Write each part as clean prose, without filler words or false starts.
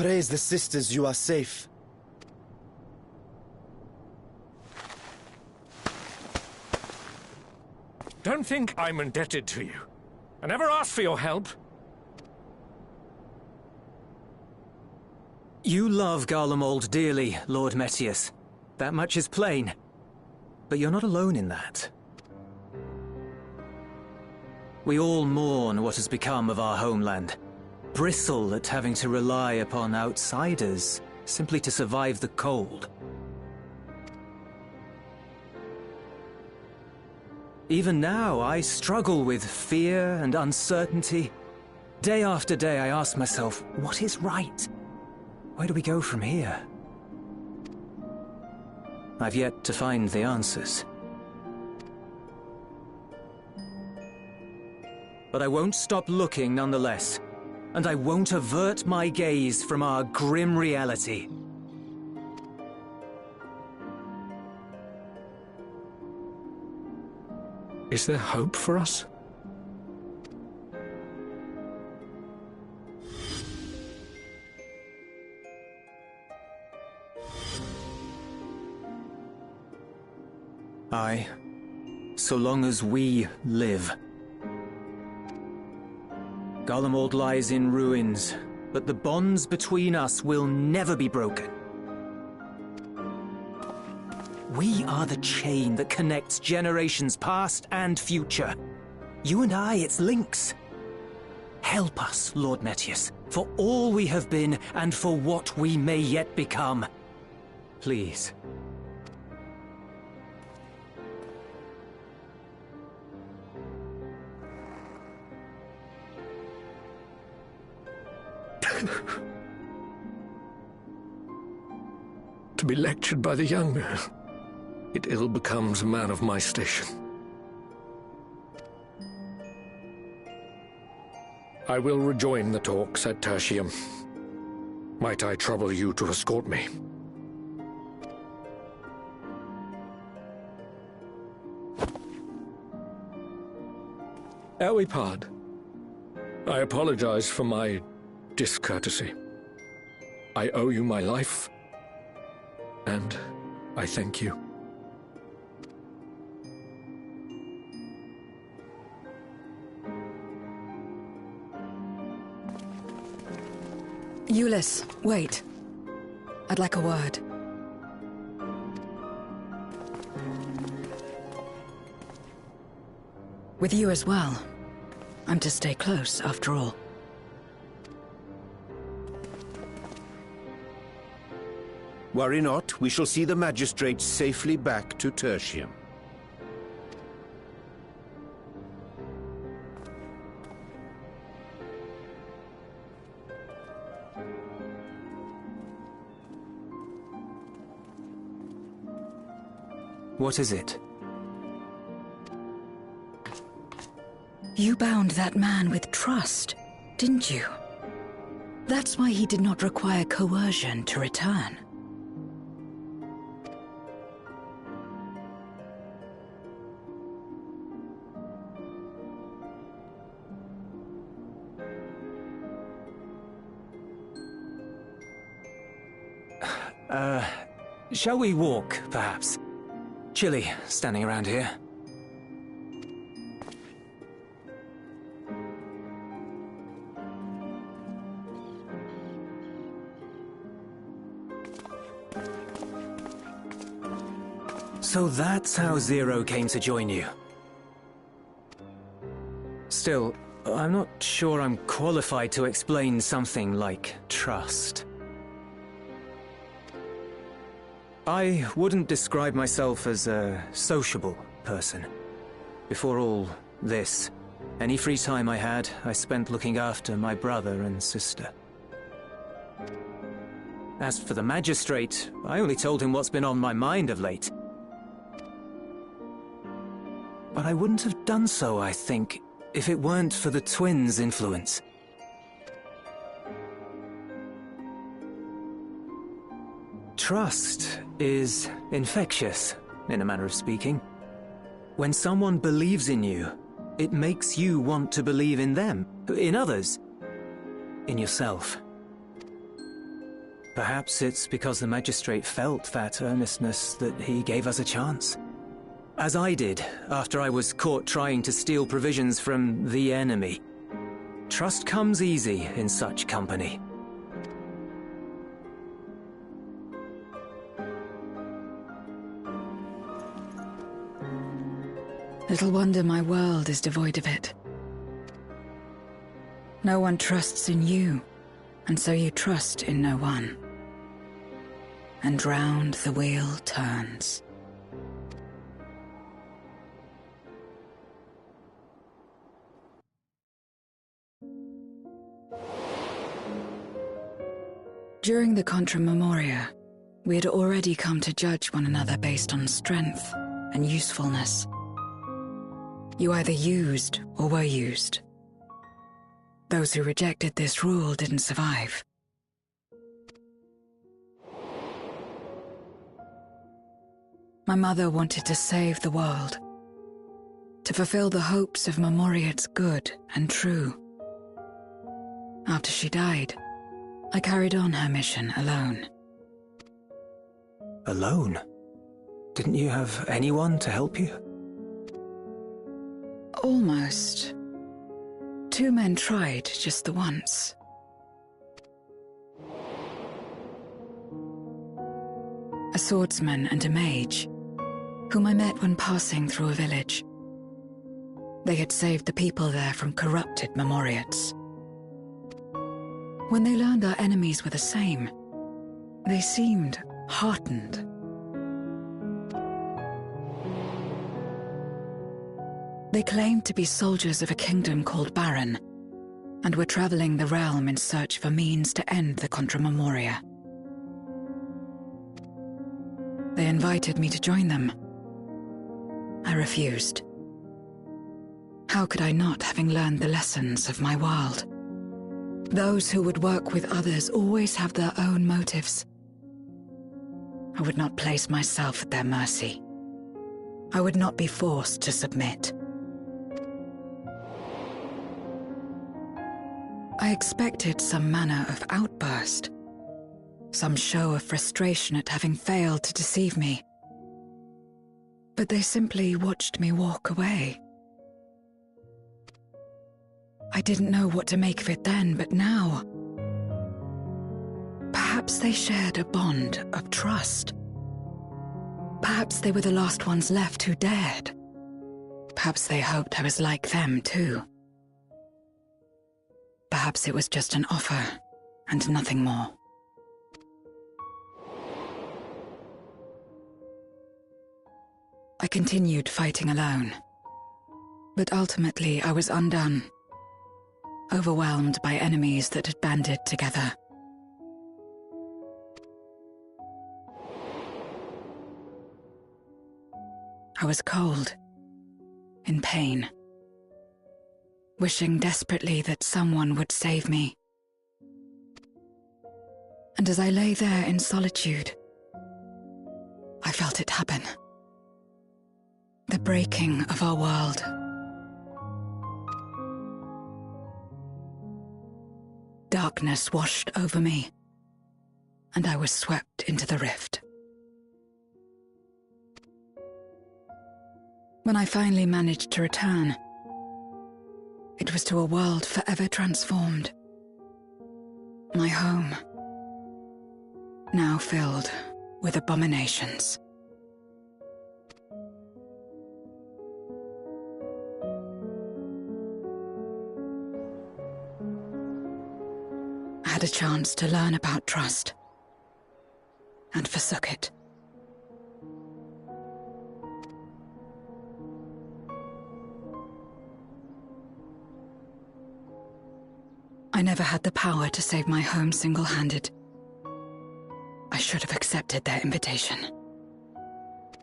Praise the sisters, you are safe. Don't think I'm indebted to you. I never asked for your help. You love Garlemald dearly, Lord Metius. That much is plain. But you're not alone in that. We all mourn what has become of our homeland. Bristle at having to rely upon outsiders simply to survive the cold. Even now, I struggle with fear and uncertainty. Day after day, I ask myself, what is right? Where do we go from here? I've yet to find the answers. But I won't stop looking nonetheless, and I won't avert my gaze from our grim reality. Is there hope for us? Aye, so long as we live. Garlemald lies in ruins, but the bonds between us will never be broken. We are the chain that connects generations past and future. You and I, it's links. Help us, Lord Metius, for all we have been and for what we may yet become. Please. To be lectured by the young man. It ill becomes a man of my station. I will rejoin the talks at Tertium. Might I trouble you to escort me? Elwipard, I apologize for my discourtesy. I owe you my life, and I thank you. Ulyss, wait. I'd like a word. With you as well. I'm to stay close, after all. Worry not, we shall see the magistrate safely back to Tertium. What is it? You bound that man with trust, didn't you? That's why he did not require coercion to return. Shall we walk, perhaps? Chilly, standing around here. So that's how Zero came to join you. Still, I'm not sure I'm qualified to explain something like trust. I wouldn't describe myself as a sociable person. Before all this, any free time I had, I spent looking after my brother and sister. As for the magistrate, I only told him what's been on my mind of late. But I wouldn't have done so, I think, if it weren't for the twins' influence. Trust is infectious, in a manner of speaking. When someone believes in you, it makes you want to believe in them, in others, in yourself. Perhaps it's because the Magistrate felt that earnestness that he gave us a chance. As I did, after I was caught trying to steal provisions from the enemy. Trust comes easy in such company. Little wonder my world is devoid of it. No one trusts in you, and so you trust in no one. And round the wheel turns. During the Contra Memoria, we had already come to judge one another based on strength and usefulness. You either used or were used. Those who rejected this rule didn't survive. My mother wanted to save the world, to fulfill the hopes of Memoria's good and true. After she died, I carried on her mission alone. Alone? Didn't you have anyone to help you? Almost. 2 men tried just the once. A swordsman and a mage, whom I met when passing through a village. They had saved the people there from corrupted Memoriates. When they learned our enemies were the same, they seemed heartened. They claimed to be soldiers of a kingdom called Baron, and were traveling the realm in search of a means to end the Contra Memoria. They invited me to join them. I refused. How could I not, having learned the lessons of my world? Those who would work with others always have their own motives. I would not place myself at their mercy. I would not be forced to submit. I expected some manner of outburst, some show of frustration at having failed to deceive me. But they simply watched me walk away. I didn't know what to make of it then, but now... Perhaps they shared a bond of trust. Perhaps they were the last ones left who dared. Perhaps they hoped I was like them, too. Perhaps it was just an offer, and nothing more. I continued fighting alone. But ultimately I was undone, overwhelmed by enemies that had banded together. I was cold, in pain, wishing desperately that someone would save me. And as I lay there in solitude, I felt it happen. The breaking of our world. Darkness washed over me, and I was swept into the rift. When I finally managed to return, it was to a world forever transformed. My home, now filled with abominations. I had a chance to learn about trust, and forsook it. I never had the power to save my home single-handed. I should have accepted their invitation.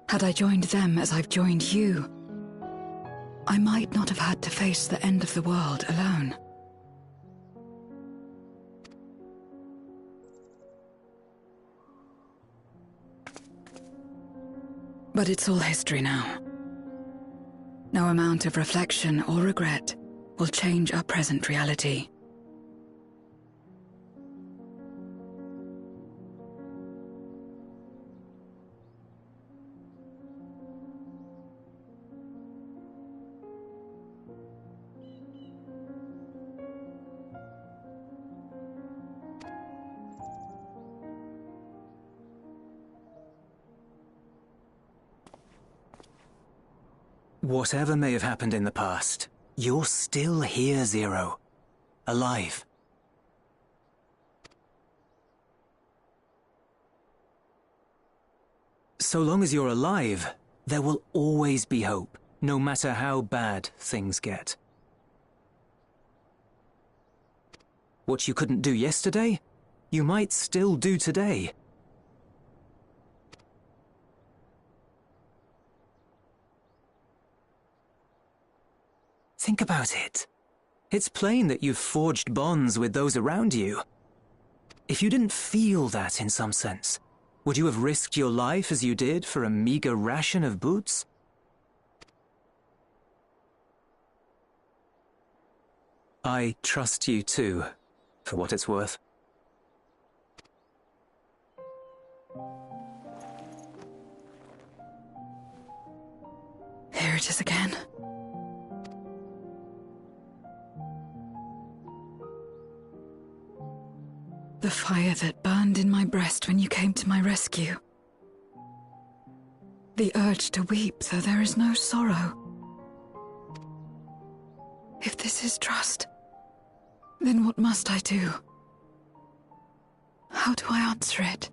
Had I joined them as I've joined you, I might not have had to face the end of the world alone. But it's all history now. No amount of reflection or regret will change our present reality. Whatever may have happened in the past, you're still here, Zero. Alive. So long as you're alive, there will always be hope, no matter how bad things get. What you couldn't do yesterday, you might still do today. Think about it. It's plain that you've forged bonds with those around you. If you didn't feel that in some sense, would you have risked your life as you did for a meager ration of boots? I trust you too, for what it's worth. Here it is again. The fire that burned in my breast when you came to my rescue. The urge to weep, though there is no sorrow. If this is trust, then what must I do? How do I answer it?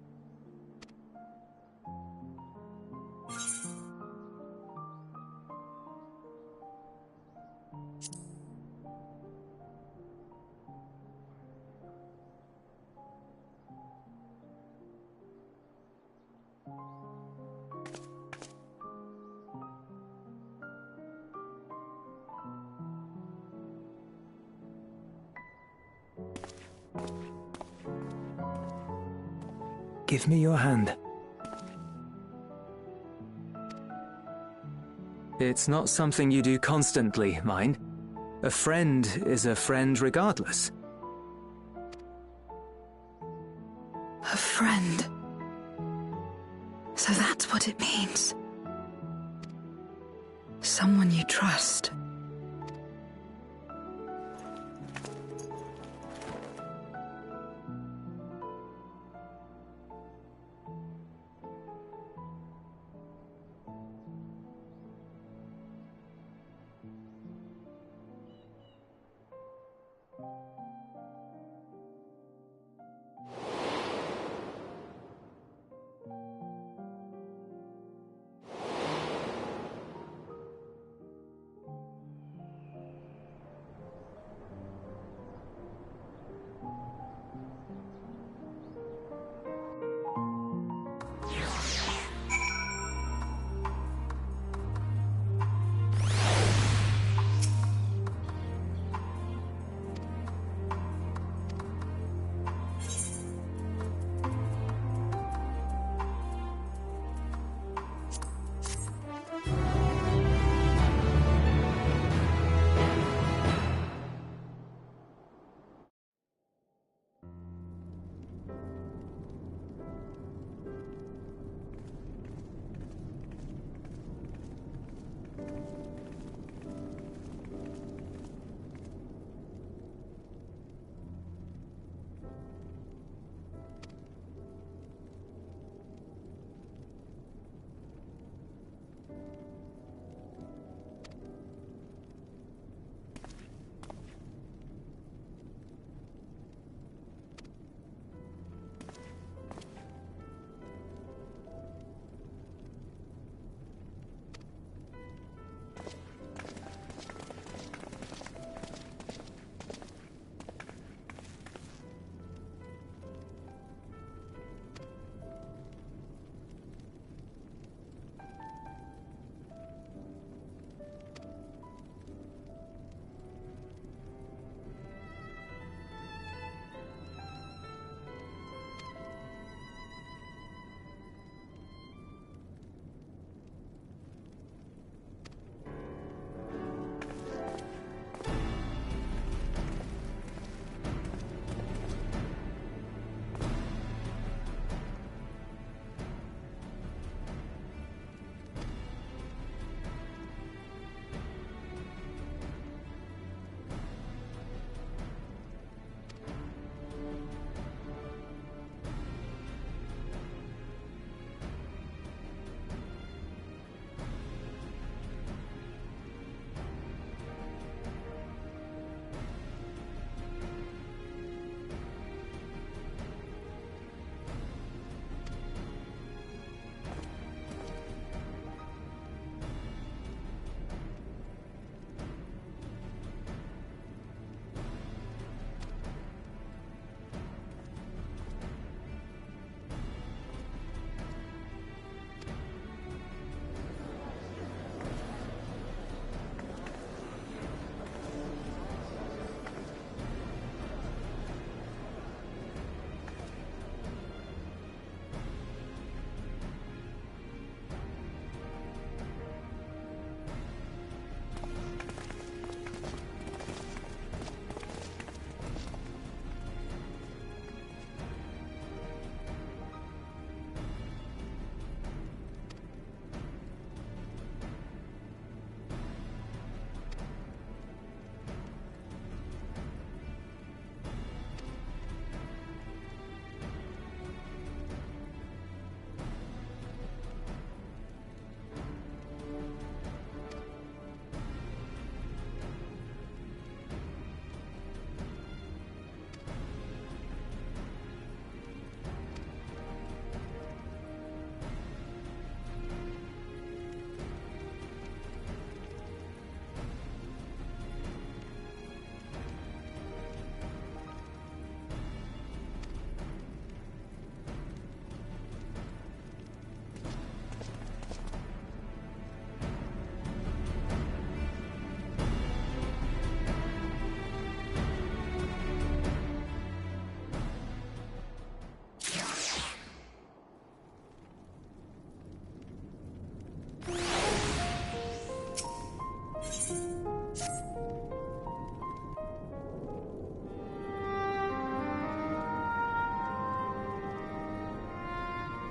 Give me your hand. It's not something you do constantly, mind. A friend is a friend regardless. A friend. So that's what it means. Someone you trust.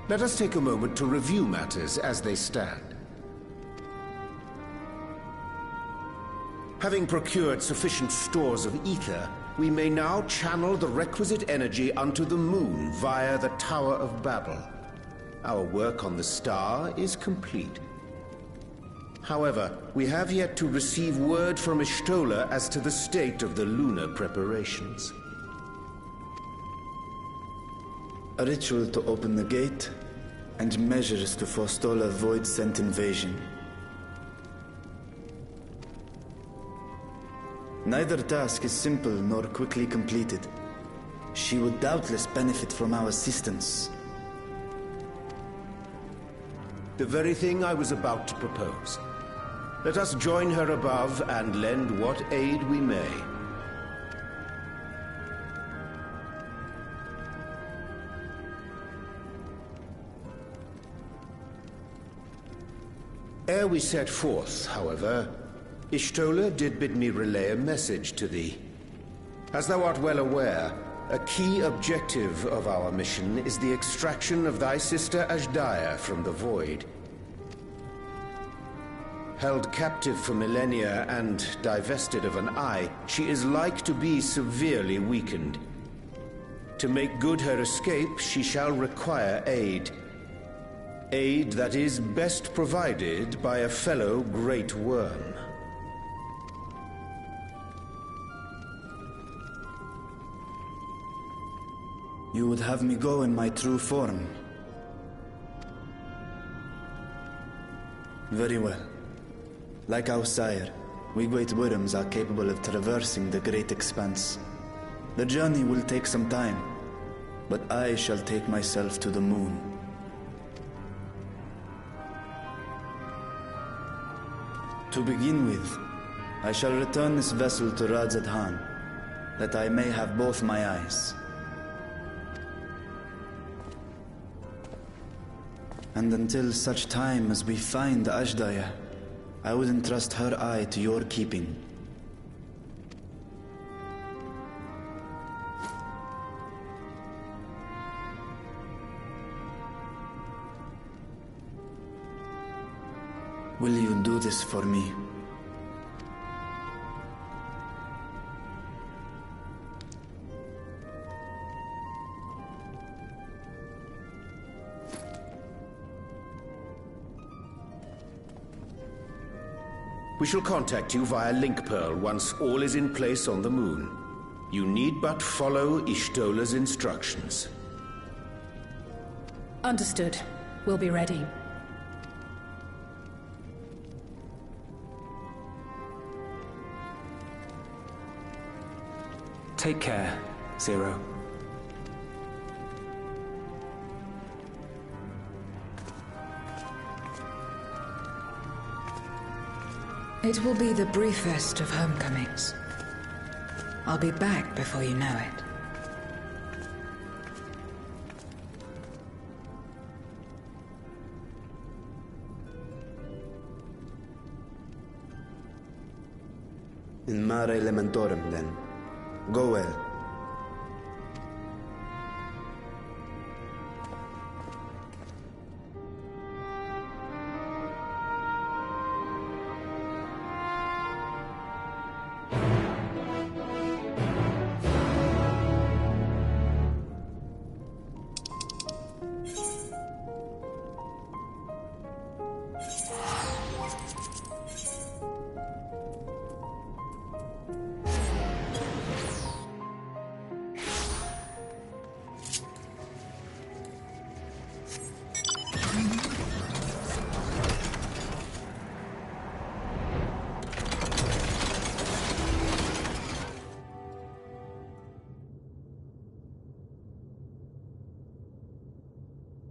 Let us take a moment to review matters as they stand. Having procured sufficient stores of ether, we may now channel the requisite energy unto the moon via the Tower of Babel. Our work on the star is complete. However, we have yet to receive word from Y'shtola as to the state of the lunar preparations. A ritual to open the gate, and measures to forestall a void-sent invasion. Neither task is simple nor quickly completed. She would doubtless benefit from our assistance. The very thing I was about to propose. Let us join her above and lend what aid we may. Ere we set forth, however, Y'shtola did bid me relay a message to thee. As thou art well aware, a key objective of our mission is the extraction of thy sister Azdaja from the Void. Held captive for millennia and divested of an eye, she is like to be severely weakened. To make good her escape, she shall require aid. Aid that is best provided by a fellow Great Worm. You would have me go in my true form? Very well. Like our sire, we Great Worms are capable of traversing the great expanse. The journey will take some time, but I shall take myself to the moon. To begin with, I shall return this vessel to Radz-at-Han, that I may have both my eyes. And until such time as we find Azdaja, I would entrust her eye to your keeping. Will you do this for me? We shall contact you via Link Pearl once all is in place on the moon. You need but follow Y'shtola's instructions. Understood. We'll be ready. Take care, Zero. It will be the briefest of homecomings. I'll be back before you know it. In Mare Elementorum, then. Go well.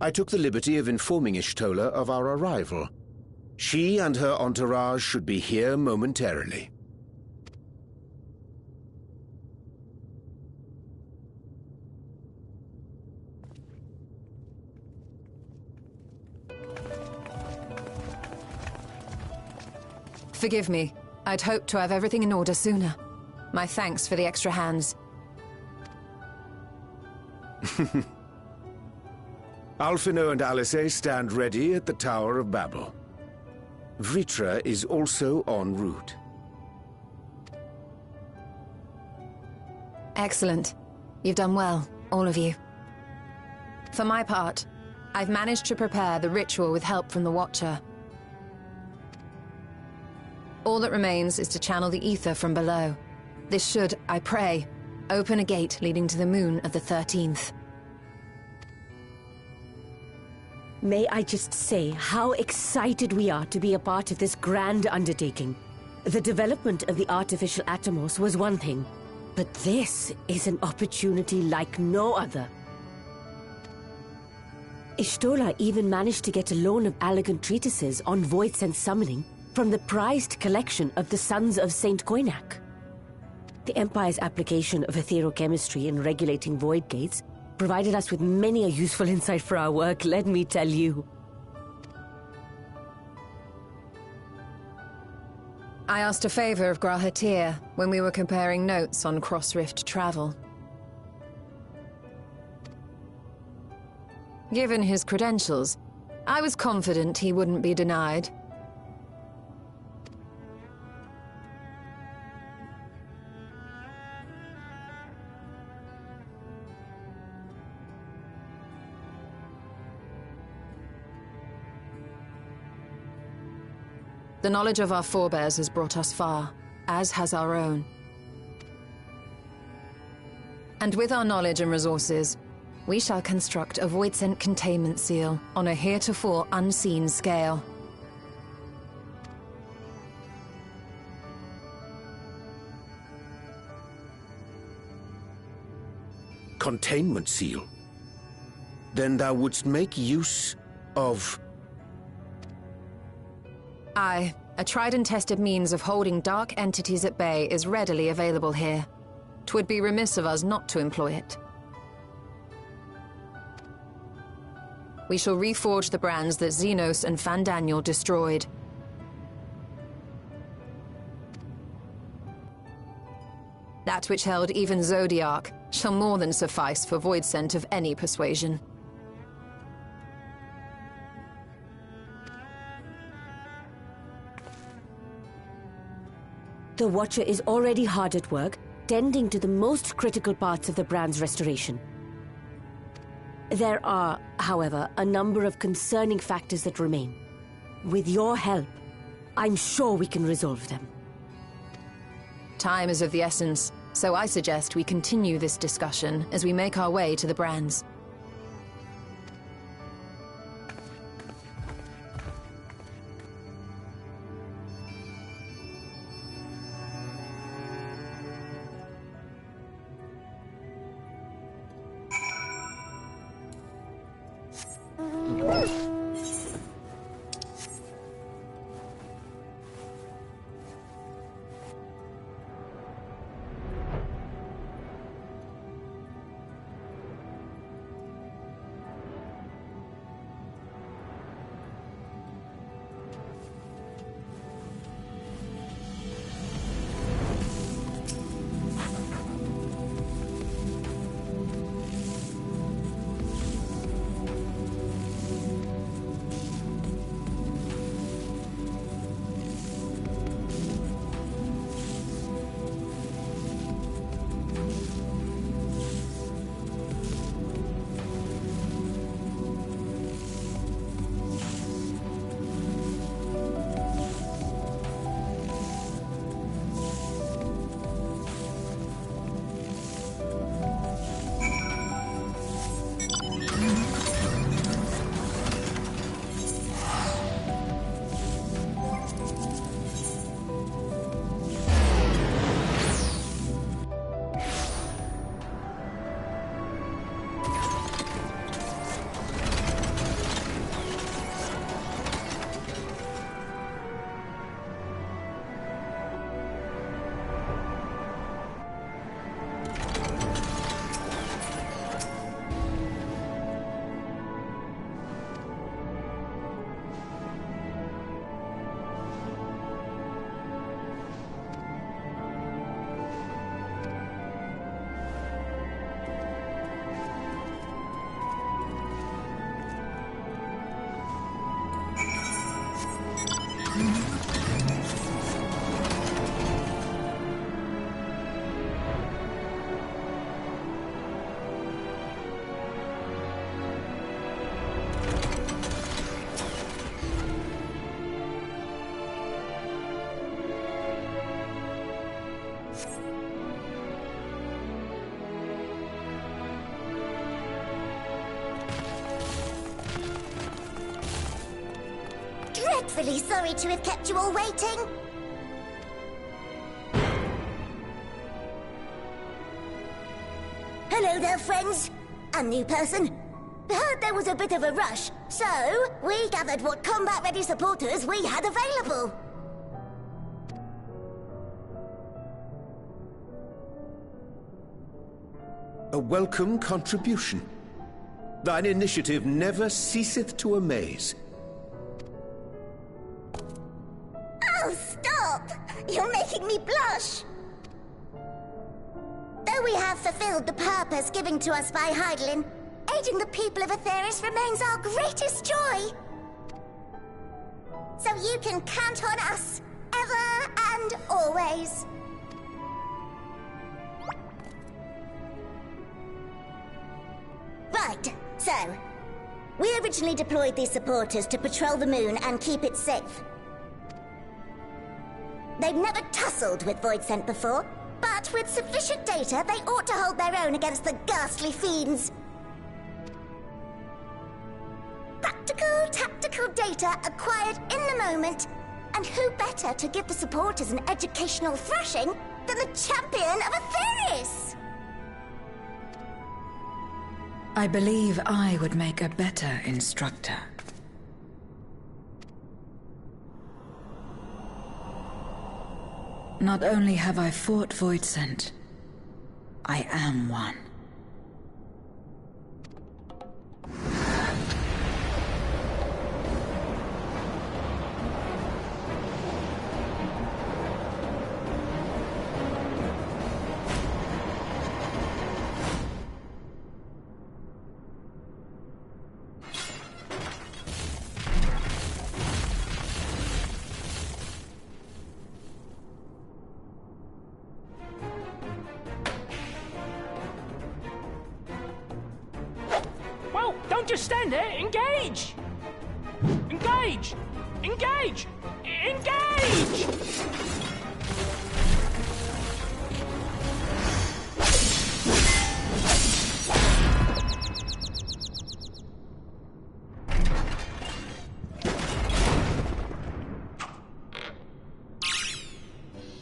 I took the liberty of informing Y'shtola of our arrival. She and her entourage should be here momentarily. Forgive me. I'd hoped to have everything in order sooner. My thanks for the extra hands. Alphino and Alisaie stand ready at the Tower of Babel. Vritra is also en route. Excellent. You've done well, all of you. For my part, I've managed to prepare the ritual with help from the Watcher. All that remains is to channel the ether from below. This should, I pray, open a gate leading to the moon of the 13th. May I just say how excited we are to be a part of this grand undertaking. The development of the artificial Atomos was one thing, but this is an opportunity like no other. Y'shtola even managed to get a loan of elegant treatises on void sense summoning from the prized collection of the Sons of Saint Koinak. The Empire's application of etherochemistry in regulating void gates provided us with many a useful insight for our work, let me tell you. I asked a favor of Grahatir when we were comparing notes on cross-rift travel. Given his credentials, I was confident he wouldn't be denied. The knowledge of our forebears has brought us far, as has our own. And with our knowledge and resources, we shall construct a voidsent containment seal on a heretofore unseen scale. Containment seal? Then thou wouldst make use of... Aye, a tried and tested means of holding dark entities at bay is readily available here. 'Twould be remiss of us not to employ it. We shall reforge the brands that Xenos and Fandaniel destroyed. That which held even Zodiark shall more than suffice for voidsent of any persuasion. The Watcher is already hard at work, tending to the most critical parts of the brand's restoration. There are, however, a number of concerning factors that remain. With your help, I'm sure we can resolve them. Time is of the essence, so I suggest we continue this discussion as we make our way to the brands. Dreadfully sorry to have kept you all waiting. Hello there, friends. A new person. Heard there was a bit of a rush, so we gathered what combat-ready supporters we had available. A welcome contribution. Thine initiative never ceaseth to amaze. Oh, stop! You're making me blush! Though we have fulfilled the purpose given to us by Hydaelyn, aiding the people of Aetheris remains our greatest joy. So you can count on us, ever and always. Right, so... we originally deployed these supporters to patrol the moon and keep it safe. They've never tussled with Voidsent before, but with sufficient data, they ought to hold their own against the ghastly fiends. Practical, tactical data acquired in the moment, and who better to give the supporters an educational thrashing than the champion of Aetheris? I believe I would make a better instructor. Not only have I fought Voidsent, I am one. Just stand there. Engage! Engage! Engage! Engage!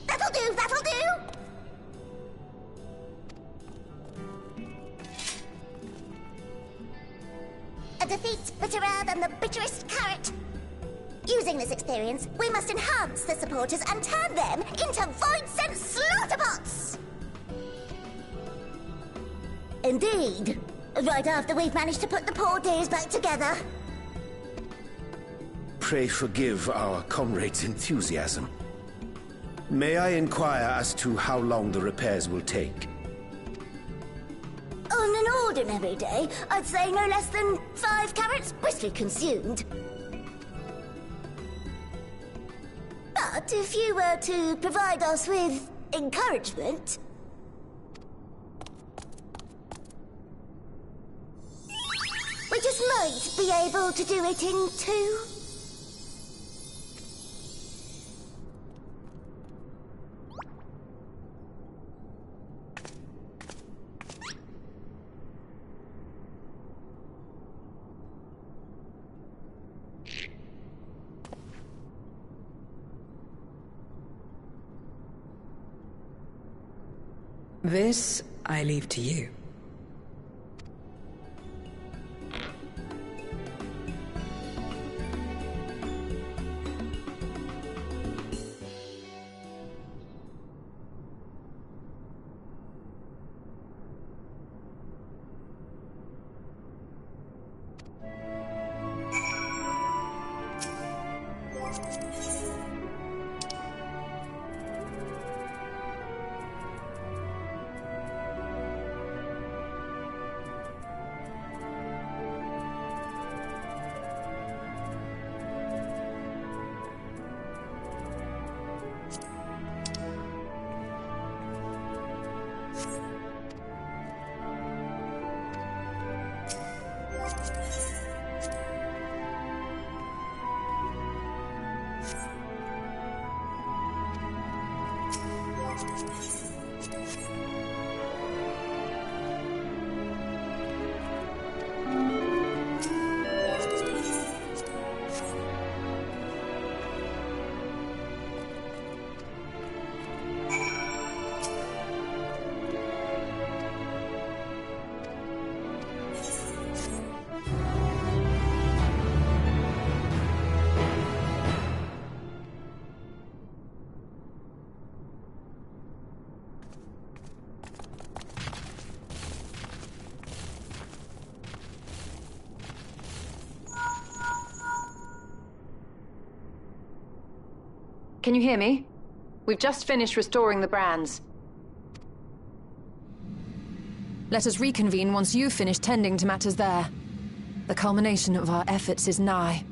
That'll do, that'll do! A defeat's bitterer than the bitterest carrot. Using this experience, we must enhance the supporters and turn them into Voidsent slaughterbots! Indeed. Right after we've managed to put the poor dears back together. Pray forgive our comrade's enthusiasm. May I inquire as to how long the repairs will take? On an ordinary day, I'd say no less than 5 carrots briskly consumed. But if you were to provide us with encouragement... we just might be able to do it in 2. This I leave to you. Can you hear me? We've just finished restoring the brands. Let us reconvene once you've finished tending to matters there. The culmination of our efforts is nigh.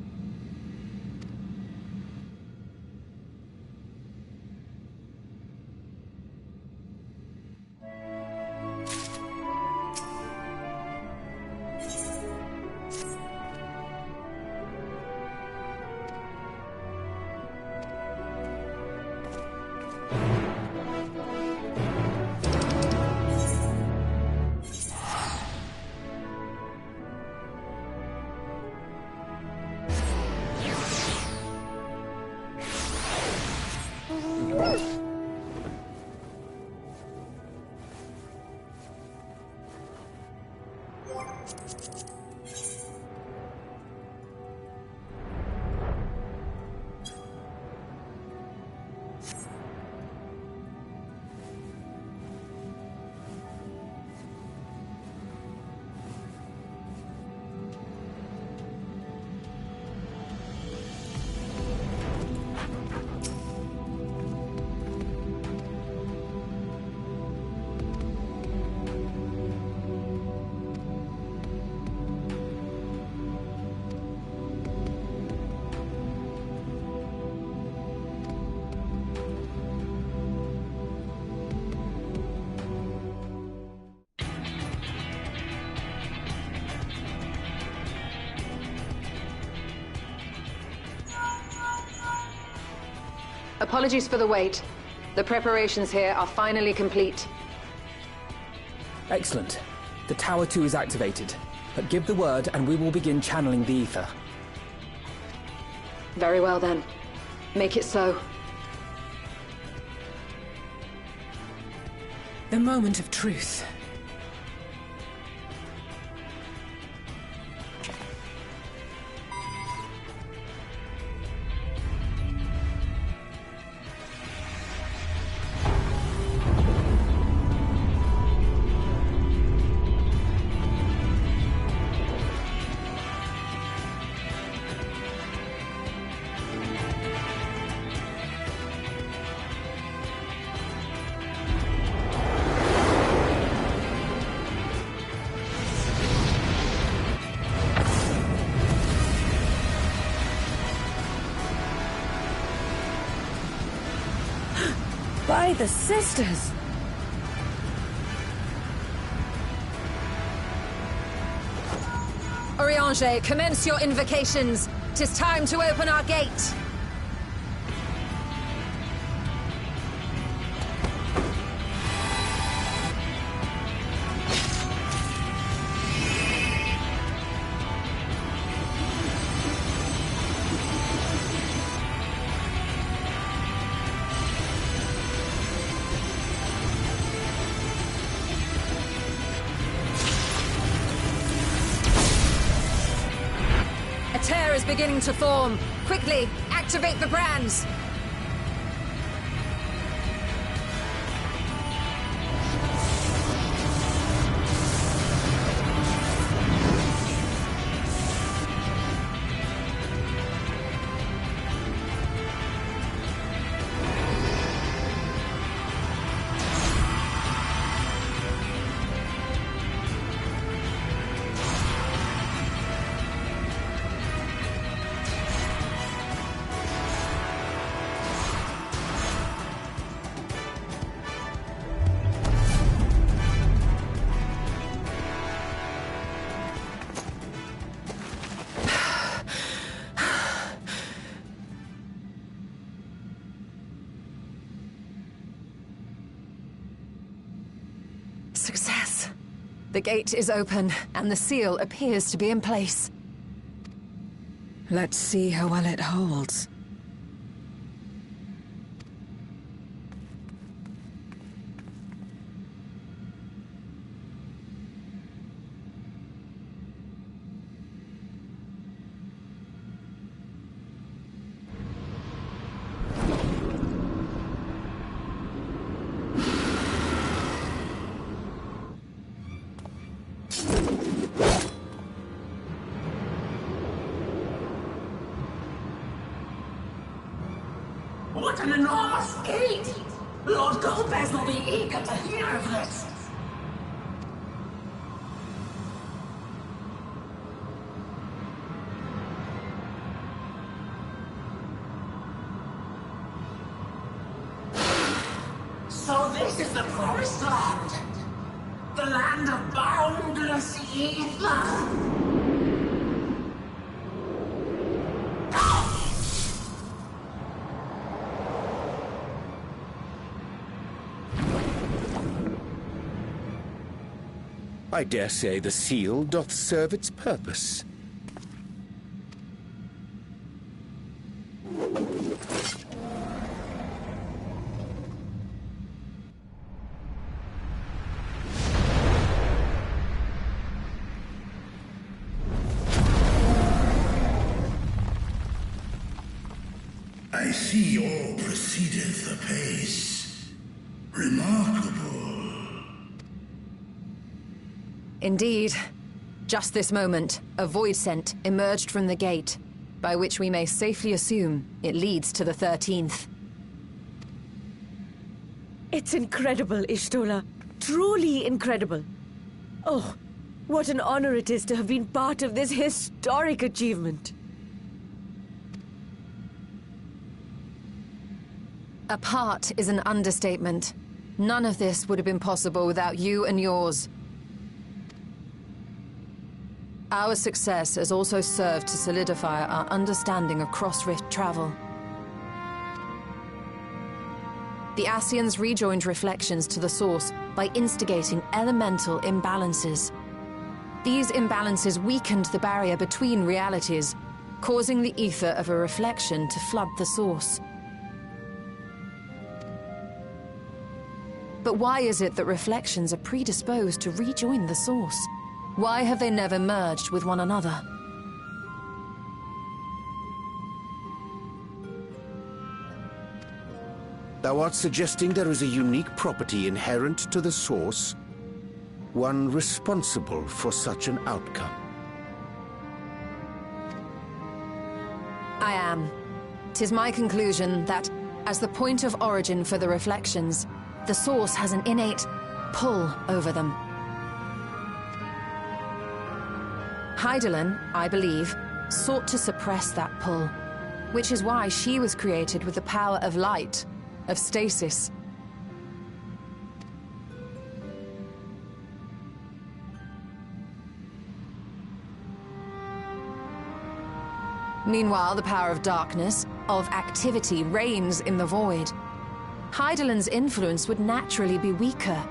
Apologies for the wait. The preparations here are finally complete. Excellent. The Tower 2 is activated. But give the word and we will begin channeling the ether. Very well then. Make it so. The moment of truth. By the sisters! Urianger, commence your invocations. 'Tis time to open our gate. A tear is beginning to form. Quickly, activate the brands. Success. The gate is open, and the seal appears to be in place. Let's see how well it holds. What an enormous gate! Lord Golbez will be eager to hear of this. So this is the promised land. The land of boundless ether. I dare say the seal doth serve its purpose. I see all proceedeth apace. Remarkable. Indeed. Just this moment, a void scent emerged from the gate, by which we may safely assume it leads to the 13th. It's incredible, Y'shtola. Truly incredible. Oh, what an honor it is to have been part of this historic achievement. A part is an understatement. None of this would have been possible without you and yours. Our success has also served to solidify our understanding of cross-rift travel. The Ascians rejoined reflections to the source by instigating elemental imbalances. These imbalances weakened the barrier between realities, causing the ether of a reflection to flood the source. But why is it that reflections are predisposed to rejoin the source? Why have they never merged with one another? Thou art suggesting there is a unique property inherent to the source, one responsible for such an outcome. I am. 'Tis my conclusion that, as the point of origin for the reflections, the source has an innate pull over them. Hydaelyn, I believe, sought to suppress that pull, which is why she was created with the power of light, of stasis. Meanwhile, the power of darkness, of activity, reigns in the void. Hydaelyn's influence would naturally be weaker,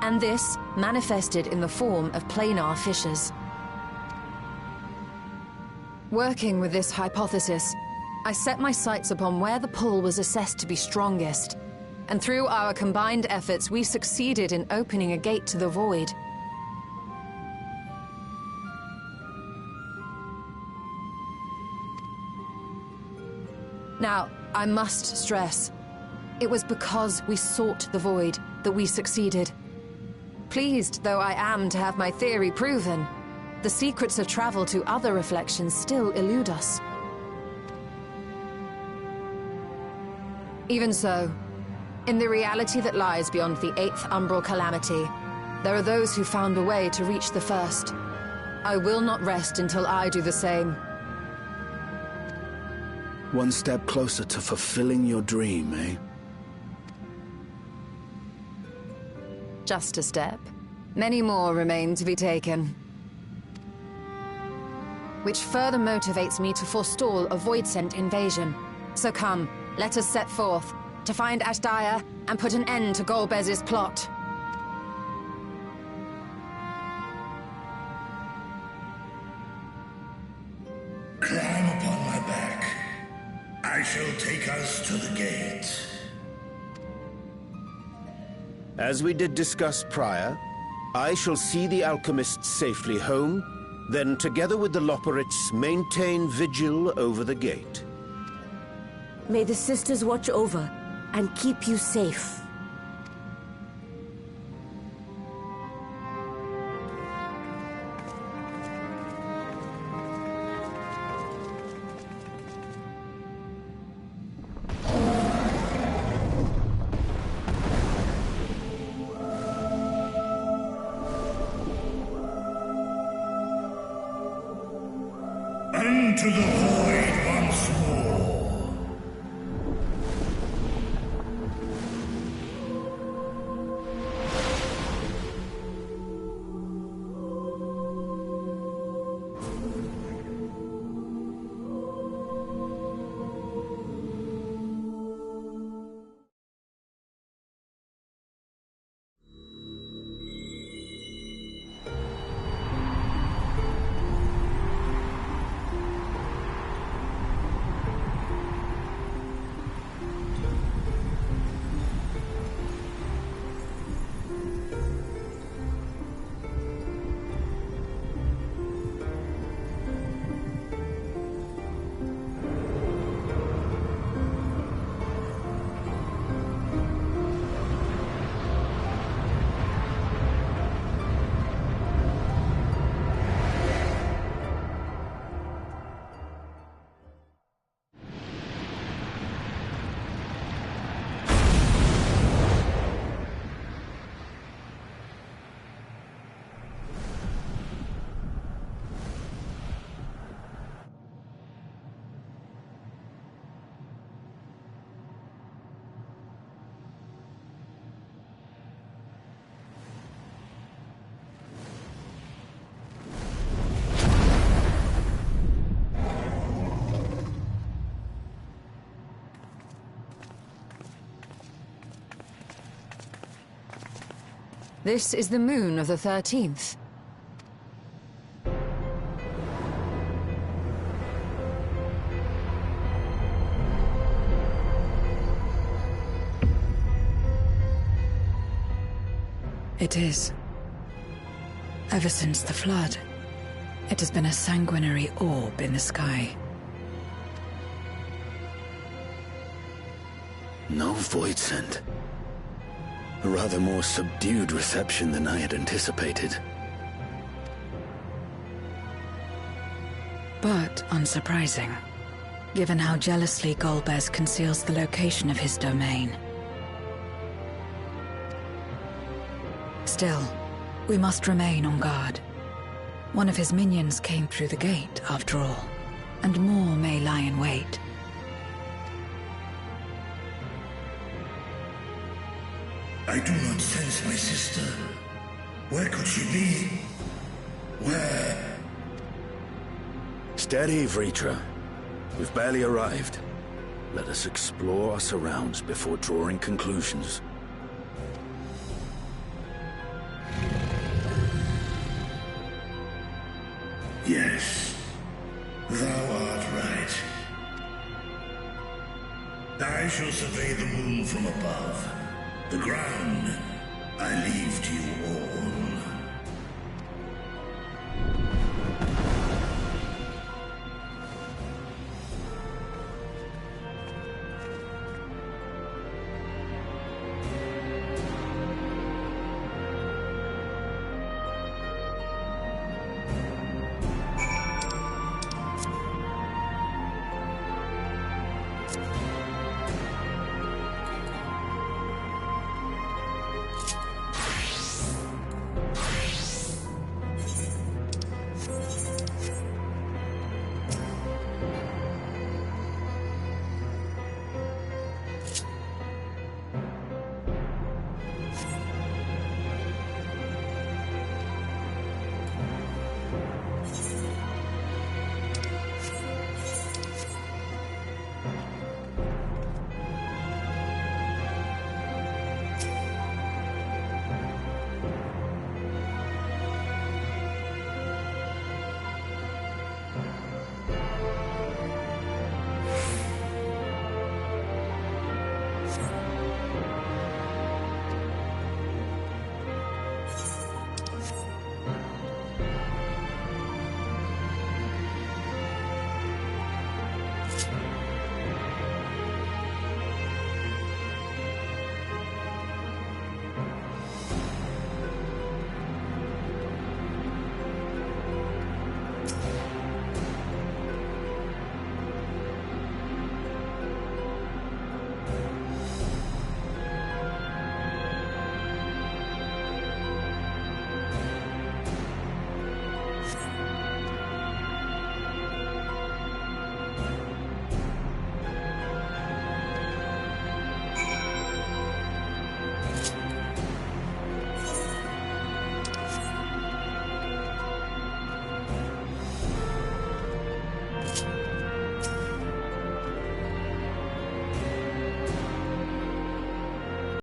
and this manifested in the form of planar fissures. Working with this hypothesis, I set my sights upon where the pull was assessed to be strongest, and through our combined efforts we succeeded in opening a gate to the void. Now, I must stress, it was because we sought the void that we succeeded. Pleased though I am to have my theory proven, the secrets of travel to other reflections still elude us. Even so, in the reality that lies beyond the 8th umbral calamity, there are those who found a way to reach the first. I will not rest until I do the same. One step closer to fulfilling your dream, eh? Just a step. Many more remain to be taken. Which further motivates me to forestall a void-sent invasion. So come, let us set forth, to find Ashdaya and put an end to Golbez's plot. I shall take us to the gate. As we did discuss prior, I shall see the alchemists safely home, then together with the Loporrits maintain vigil over the gate. May the sisters watch over and keep you safe. Into the void once more. This is the moon of the 13th. It is. Ever since the flood, it has been a sanguinary orb in the sky. No Voidsent. A rather more subdued reception than I had anticipated. But unsurprising, given how jealously Golbez conceals the location of his domain. Still, we must remain on guard. One of his minions came through the gate, after all, and more may lie in wait. I do not sense my sister. Where could she be? Where? Steady, Vritra. We've barely arrived. Let us explore our surrounds before drawing conclusions. Yes, thou art right. I shall survey the moon from above. The ground I leave to you all.